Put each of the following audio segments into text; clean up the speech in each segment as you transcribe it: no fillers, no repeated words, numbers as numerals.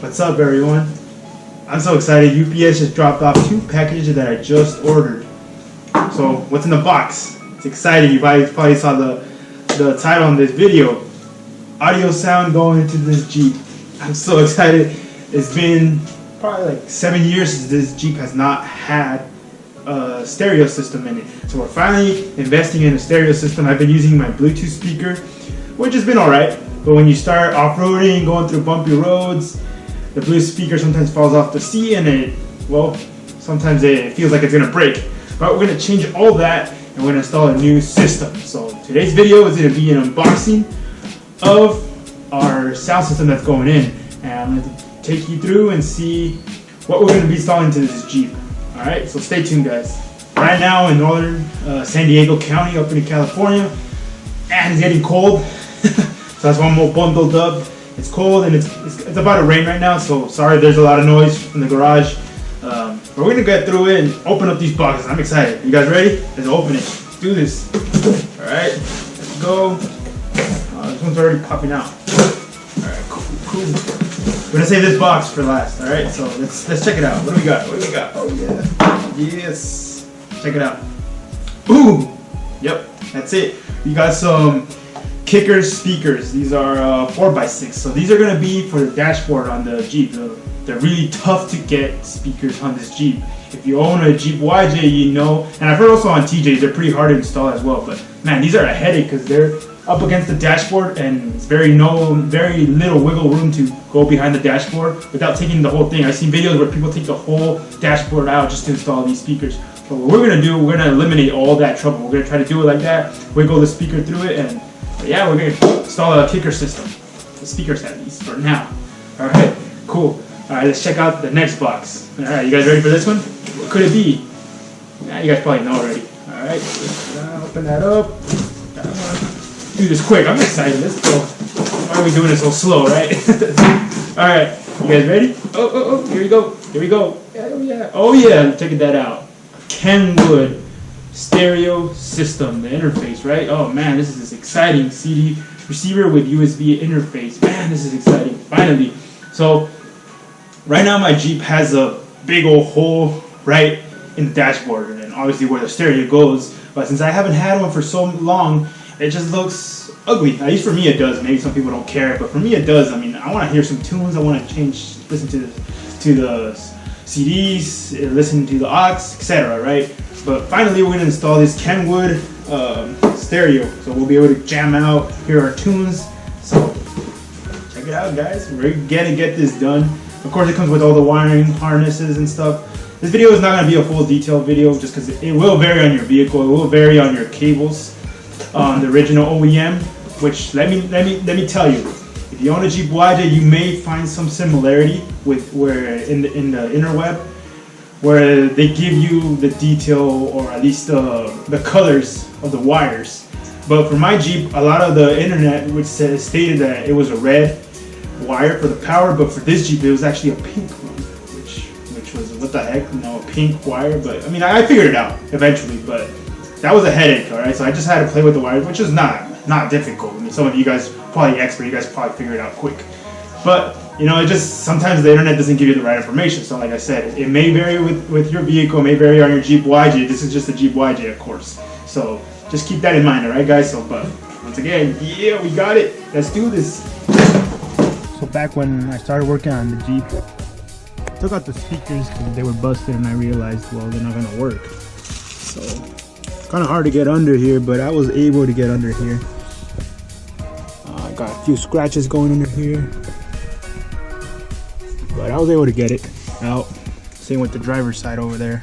What's up, everyone? I'm so excited. UPS just dropped off 2 packages that I just ordered. So, what's in the box? It's exciting. You probably saw the title on this video. Audio sound going into this Jeep. I'm so excited. It's been probably like 7 years since this Jeep has not had a stereo system in it. So we're finally investing in a stereo system. I've been using my Bluetooth speaker, which has been alright. But when you start off-roading, going through bumpy roads, the Bluetooth speaker sometimes falls off the seat and sometimes it feels like it's gonna break. But we're gonna change all that and we're gonna install a new system. So today's video is gonna be an unboxing of our sound system that's going in. And I'm gonna take you through and see what we're gonna be installing to this Jeep. Alright, so stay tuned, guys. Right now in northern San Diego County up in California, and it's getting cold. So that's why I'm all bundled up. It's cold and it's about to rain right now, so sorry there's a lot of noise from the garage. But we're gonna get through it and open up these boxes. I'm excited. You guys ready? Let's open it. Let's do this. Alright, let's go. This one's already popping out. Alright, cool. We're gonna save this box for last. Alright, so let's check it out. What do we got? Oh yeah. Yes. Check it out. Boom! Yep, that's it. We got some kicker speakers. These are 4x6. So these are gonna be for the dashboard on the Jeep. They're really tough to get speakers on this Jeep. If you own a Jeep YJ, you know, and I've heard also on TJs, they're pretty hard to install as well. But man, these are a headache because they're up against the dashboard and it's very little wiggle room to go behind the dashboard without taking the whole thing. I've seen videos where people take the whole dashboard out just to install these speakers. But what we're gonna do, we're gonna eliminate all that trouble. We're gonna try to do it like that, wiggle the speaker through it, and yeah, we're gonna install a kicker system. The speakers at least for now. Alright, cool. Alright, let's check out the next box. Alright, you guys ready for this one? What could it be? Yeah, you guys probably know already. Alright, open that up. Do this quick, I'm excited, let's go. Why are we doing it so slow, right? Alright, you guys ready? Oh, here we go. Oh yeah, checking that out. Kenwood stereo system, the interface, right? Oh man, this is exciting. CD receiver with USB interface. Man, this is exciting, finally. So, right now my Jeep has a big old hole right in the dashboard, and obviously where the stereo goes. But since I haven't had one for so long, it just looks ugly. At least for me it does. Maybe some people don't care, but for me it does. I mean, I want to hear some tunes. I want to listen to the CDs, listen to the aux, etc. Right? But finally, we're gonna install this Kenwood stereo, so we'll be able to jam out, hear our tunes. So check it out, guys. We're gonna get this done. Of course, it comes with all the wiring harnesses and stuff. This video is not gonna be a full detailed video, just because it will vary on your vehicle. It will vary on your cables. On the original OEM, which let me tell you, if you own a Jeep YJ, you may find some similarity with where in the interweb, where they give you the detail or at least the colors of the wires. But for my Jeep, a lot of the internet which stated that it was a red wire for the power, but for this Jeep it was actually a pink one, which was what the heck, a pink wire. But I mean, I figured it out eventually, but that was a headache, alright? So I just had to play with the wires, which is not difficult. I mean, some of you guys probably expert, you guys probably figure it out quick. But it just sometimes the internet doesn't give you the right information. So like I said, it may vary with your vehicle, it may vary on your Jeep YJ. This is just a Jeep YJ, of course. So just keep that in mind, alright guys? So but once again, yeah, we got it. Let's do this. So back when I started working on the Jeep, I took out the speakers because they were busted and I realized, well, they're not gonna work. So kind of hard to get under here, but I was able to get under here. I got a few scratches going under here, but I was able to get it out. Same with the driver's side over there.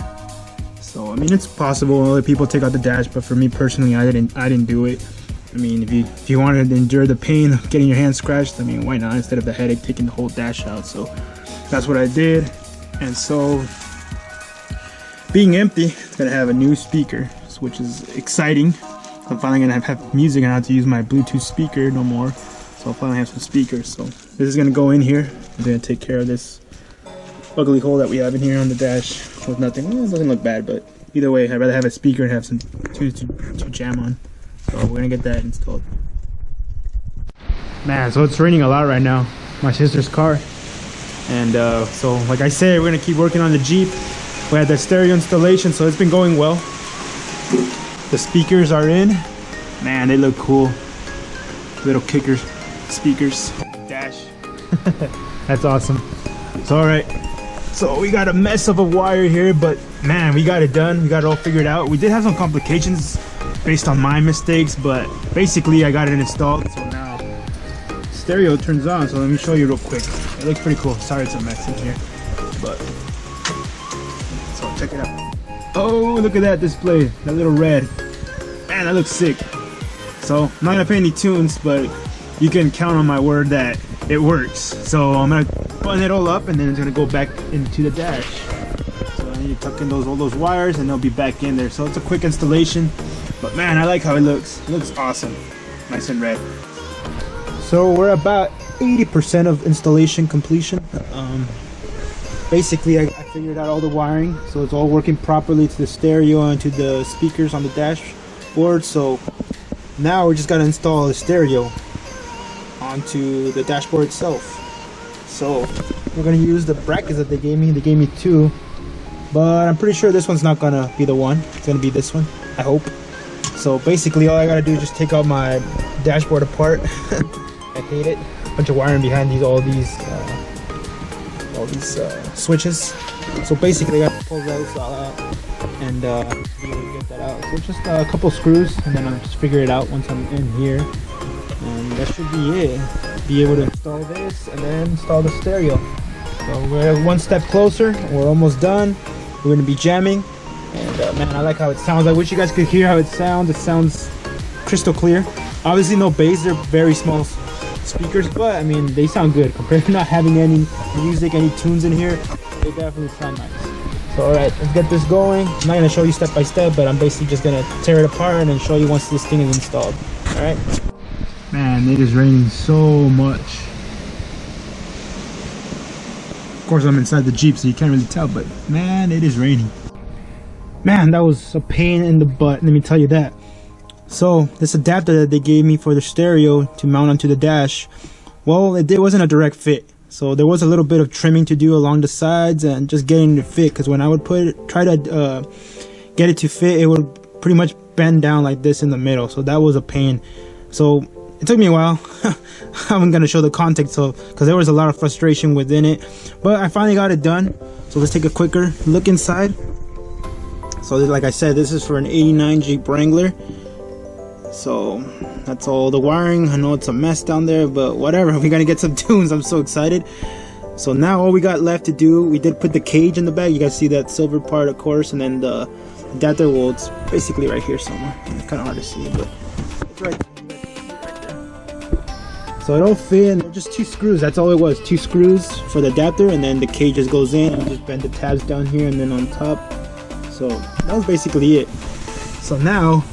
So I mean, it's possible other people take out the dash, but for me personally, I didn't do it. I mean, if you wanted to endure the pain of getting your hand scratched, I mean, why not, instead of the headache taking the whole dash out? So that's what I did. And so being empty, it's gonna have a new speaker, which is exciting. I'm finally gonna have music and I have to use my Bluetooth speaker no more. So I'll finally have some speakers. So this is gonna go in here. I'm gonna take care of this ugly hole that we have in here on the dash with nothing. Well, it doesn't look bad, but either way, I'd rather have a speaker and have some tunes to jam on. So we're gonna get that installed. Man, so it's raining a lot right now. My sister's car And so like I said, we're gonna keep working on the Jeep. We had the stereo installation, so it's been going well. The speakers are in. Man, they look cool. Little kicker speakers. Dash. That's awesome. So alright. So we got a mess of a wire here, but man, we got it done. We got it all figured out. We did have some complications based on my mistakes, but basically I got it installed. So now stereo turns on. So let me show you real quick. It looks pretty cool. Sorry it's a mess in here, but so check it out. Oh, look at that display, that little red. Man, that looks sick. So I'm not gonna play any tunes, but you can count on my word that it works. So I'm gonna button it all up, and then it's gonna go back into the dash. So I need to tuck in all those wires, and they'll be back in there. So it's a quick installation, but man, I like how it looks. It looks awesome, nice and red. So we're about 80% of installation completion. Basically, I figured out all the wiring, so it's all working properly to the stereo and to the speakers on the dashboard. So now we just gotta install the stereo onto the dashboard itself. So we're gonna use the brackets that they gave me. They gave me two, but I'm pretty sure this one's not gonna be the one. It's gonna be this one, I hope. So basically all I gotta do is just take out my dashboard apart. I hate it. Bunch of wiring behind all these switches. So basically I gotta pull those all out and be able to get that out. So it's just a couple screws, and then I'll just figure it out once I'm in here, and that should be it. Be able to install this and then install the stereo. So we're one step closer. We're almost done. We're gonna be jamming, and man, I like how it sounds. I wish you guys could hear how it sounds. It sounds crystal clear. Obviously no bass, they're very small speakers, but I mean they sound good compared to not having any music, any tunes in here. They definitely sound nice. So alright, let's get this going. I'm not gonna show you step by step, but I'm basically just gonna tear it apart and then show you once this thing is installed. Alright. Man, it is raining so much. Of course I'm inside the Jeep, so you can't really tell, but man, it is raining. Man, that was a pain in the butt, let me tell you that. So this adapter that they gave me for the stereo to mount onto the dash, well, it wasn't a direct fit. So there was a little bit of trimming to do along the sides and just getting it to fit, because when I would try to get it to fit, it would pretty much bend down like this in the middle. So that was a pain. So it took me a while. I'm gonna show the context, so because there was a lot of frustration within it, but I finally got it done. So let's take a quicker look inside. So like I said, this is for an 89 Jeep Wrangler. So that's all the wiring. I know it's a mess down there, but whatever, we're gonna get some tunes. I'm so excited. So now all we got left to do, we did put the cage in the back. You guys see that silver part, of course, and then the adapter, well, it's basically right here somewhere. It's kind of hard to see, but it's right there. So it all fit in. Just two screws, that's all it was. Two screws for the adapter, and then the cage just goes in, and just bend the tabs down here and then on top. So that was basically it. So now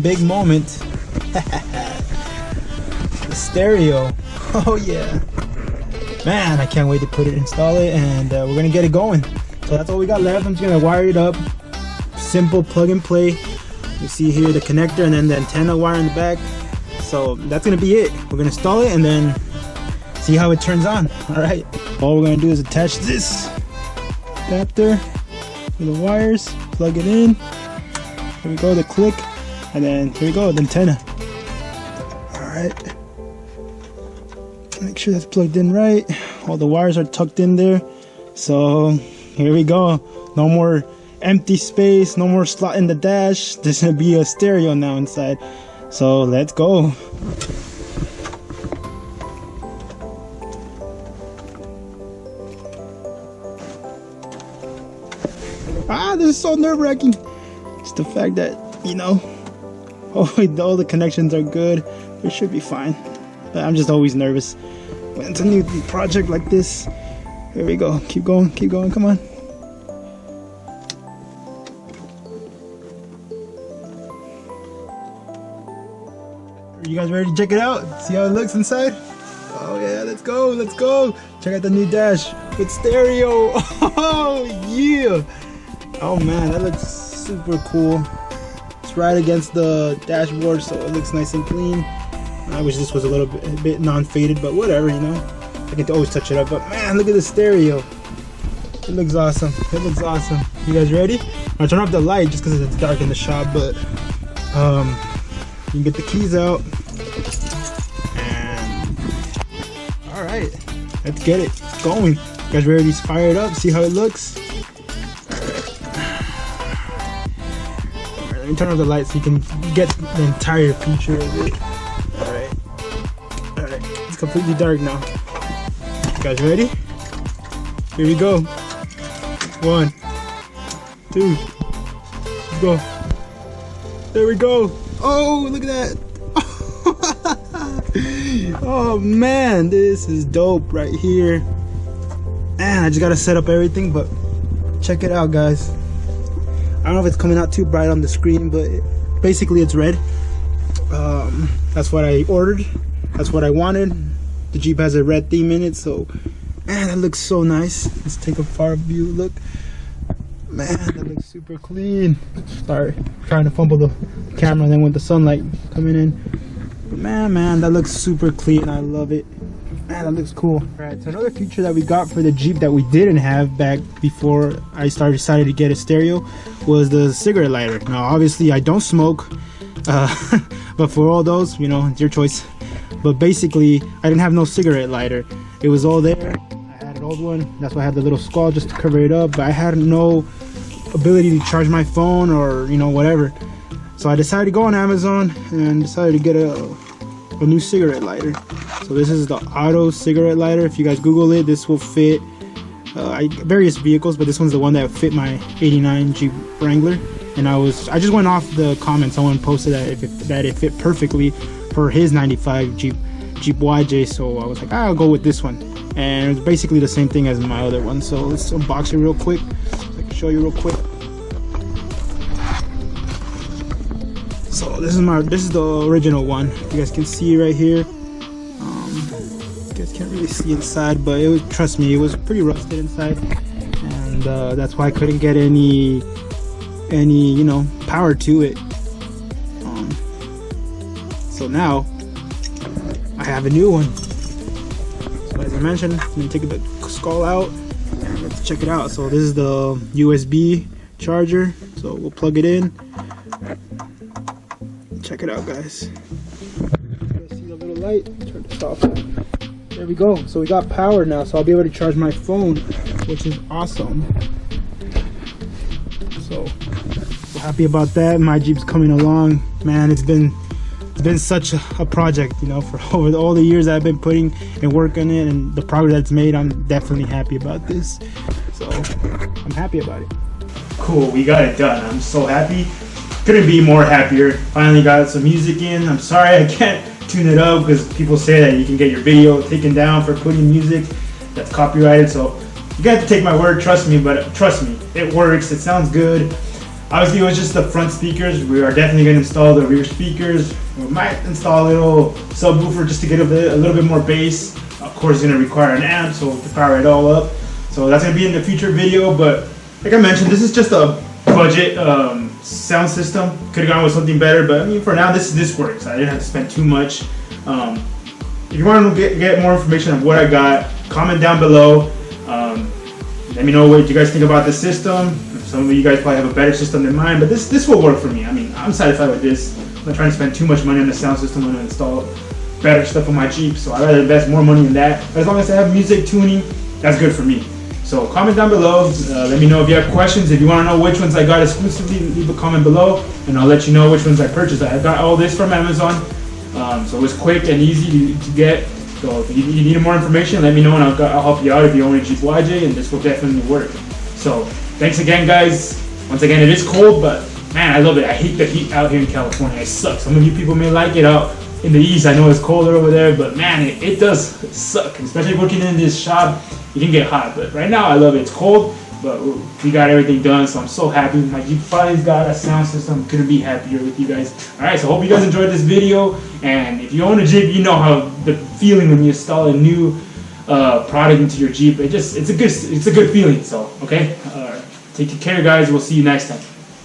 big moment. The stereo. Oh yeah, man, I can't wait to install it, and we're gonna get it going. So that's all we got left. I'm just gonna wire it up, simple plug and play. You see here the connector and then the antenna wire in the back. So that's gonna be it. We're gonna install it and then see how it turns on. All right, all we're gonna do is attach this adapter to the wires, plug it in. Here we go, the click. And then here we go, the antenna. Alright. Make sure that's plugged in right. All the wires are tucked in there. So here we go. No more empty space, no more slot in the dash. There's gonna be a stereo now inside. So let's go. This is so nerve-wracking. It's the fact that, you know, all the connections are good. It should be fine. But I'm just always nervous when it's a new project like this. Here we go. Keep going, come on. Are you guys ready to check it out? See how it looks inside? Oh yeah, let's go. Check out the new dash with stereo. Oh yeah. Oh man, that looks super cool. It's right against the dashboard, so it looks nice and clean. I wish this was a little bit non-faded, but whatever, you know. I can always touch it up. But man, look at the stereo. It looks awesome. It looks awesome. You guys ready? I'll turn off the light just because it's dark in the shop, but you can get the keys out. And all right, let's get it going. You guys ready to fire it up? See how it looks? All right, let me turn off the light so you can get the entire picture of it. All right, it's completely dark now. You guys ready? Here we go. 1, 2, let's go. There we go. Oh, look at that. Oh man, this is dope right here. Man, I just gotta set up everything, but check it out, guys. I don't know if it's coming out too bright on the screen, but basically it's red. That's what I ordered. That's what I wanted. The Jeep has a red theme in it, so man, that looks so nice. Let's take a far view look. Man, that looks super clean. Sorry, trying to fumble the camera and then with the sunlight coming in. But man, that looks super clean. I love it. Man, that looks cool. Alright, so another feature that we got for the Jeep that we didn't have back before I decided to get a stereo was the cigarette lighter. Now, obviously, I don't smoke, but for all those, you know, it's your choice. But basically, I didn't have no cigarette lighter. It was all there. I had an old one. That's why I had the little skull just to cover it up. But I had no ability to charge my phone or, you know, whatever. So I decided to go on Amazon and decided to get a new cigarette lighter. So this is the auto cigarette lighter. If you guys Google it, this will fit various vehicles, but this one's the one that fit my '89 Jeep Wrangler. And I just went off the comments. Someone posted that it fit perfectly for his '95 Jeep YJ. So I was like, I'll go with this one. And it's basically the same thing as my other one. So let's unbox it real quick. I can show you real quick. So this is the original one. You guys can see right here. You guys can't really see inside, but trust me, it was pretty rusted inside, and that's why I couldn't get any you know, power to it. So now I have a new one. So as I mentioned, I'm gonna take the skull out and let's check it out. So this is the USB charger. So we'll plug it in. Check it out, guys. You see the little light? Turn this off. There we go. So we got power now, so I'll be able to charge my phone, which is awesome. So happy about that. My Jeep's coming along. Man, it's been such a project, you know, for over all the years I've been putting and working on it, and the progress that's made. I'm definitely happy about this. So I'm happy about it. Cool, we got it done. I'm so happy. Couldn't be more happier. Finally got some music in. I'm sorry I can't tune it up because people say that you can get your video taken down for putting music that's copyrighted. So you got to take my word, trust me, but trust me, it works. It sounds good. Obviously, it was just the front speakers. We are definitely going to install the rear speakers. We might install a little subwoofer just to get a little bit more bass. Of course, it's going to require an amp, so to power it all up. So that's going to be in the future video. But like I mentioned, this is just a budget sound system. Could have gone with something better, but I mean, for now, this works. I didn't have to spend too much. If you want to get more information on what I got, comment down below. Let me know what you guys think about the system. Some of you guys probably have a better system than mine, but this will work for me. I mean, I'm satisfied with this. I'm not trying to spend too much money on the sound system. I'm going to install better stuff on my Jeep, so I'd rather invest more money in that. But as long as I have music tuning, that's good for me. So comment down below. Let me know if you have questions. If you want to know which ones I got exclusively, leave a comment below, and I'll let you know which ones I purchased. I got all this from Amazon, so it was quick and easy to get. So if you need more information, let me know, and I'll help you out if you own a Jeep YJ, and this will definitely work. So thanks again, guys. Once again, it is cold, but man, I love it. I hate the heat out here in California. It sucks. Some of you people may like it out in the east. I know it's colder over there, but man, it does suck. Especially working in this shop, you can get hot. But right now, I love it. It's cold, but we got everything done, so I'm so happy. My Jeep finally's got a sound system. Couldn't be happier with you guys. All right, so hope you guys enjoyed this video. And if you own a Jeep, you know how the feeling when you install a new product into your Jeep. It's a good feeling. So okay, take care, guys. We'll see you next time.